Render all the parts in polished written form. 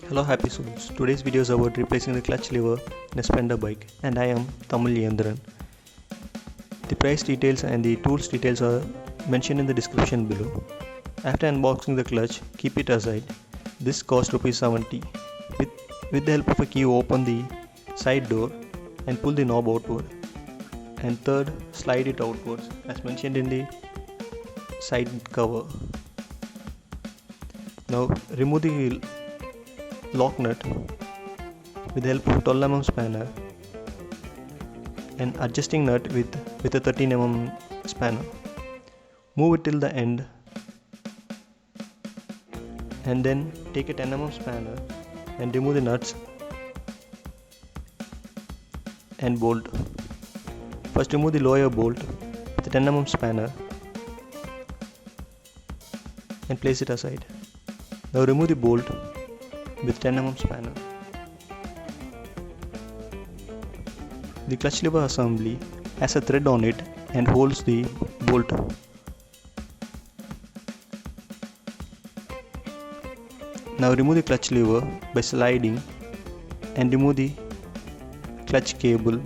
Hello happy souls, today's video is about replacing the clutch lever in a Splendor bike and I am Tamizh Iyanthiran. The price details and the tools details are mentioned in the description below. After unboxing the clutch, keep it aside. This cost ₹70. With the help of a key, open the side door and pull the knob outward. And third, slide it outwards as mentioned in the side cover. Now remove the lock nut with the help of 12mm spanner and adjusting nut with a 13mm spanner. Move it till the end and then take a 10mm spanner and remove the nuts and bolt. First remove the lower bolt with the 10mm spanner and place it aside. Now remove the bolt with 10mm spanner. The clutch lever assembly has a thread on it and holds the bolt. Now remove the clutch lever by sliding and remove the clutch cable.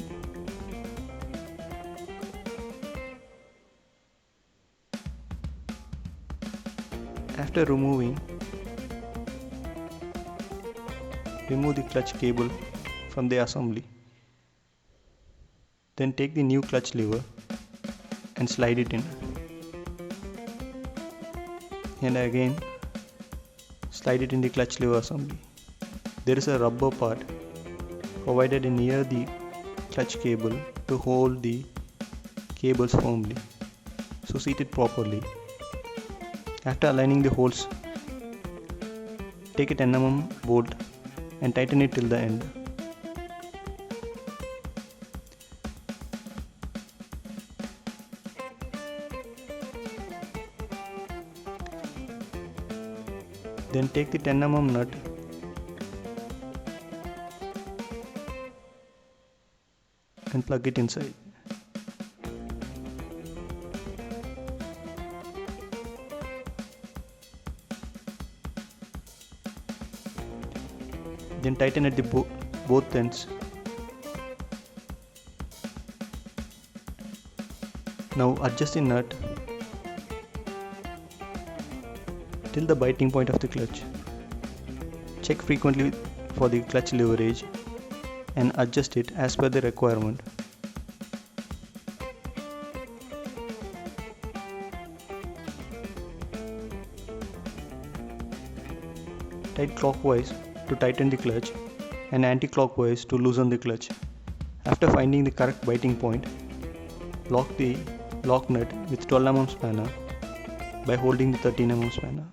After removing, remove the clutch cable from the assembly. Then take the new clutch lever and slide it in. And again slide it in the clutch lever assembly. There is a rubber part provided near the clutch cable to hold the cables firmly. So seat it properly. After aligning the holes, take a 10mm bolt and tighten it till the end. Then take the 10mm nut and plug it inside. Then tighten at the both ends. Now adjust the nut till the biting point of the clutch. Check frequently for the clutch leverage and adjust it as per the requirement. Tight clockwise to tighten the clutch and anti-clockwise to loosen the clutch. After finding the correct biting point, lock the lock nut with 12mm spanner by holding the 13mm spanner.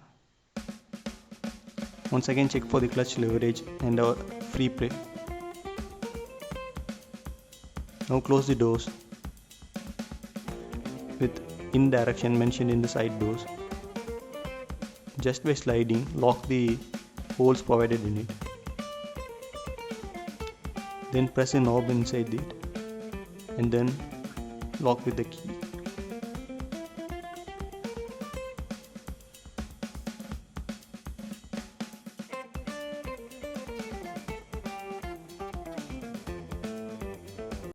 Once again check for the clutch leverage and free play. Now close the doors with in direction mentioned in the side doors. Just by sliding, lock the holes provided in it. Then press the knob inside it and then lock with the key.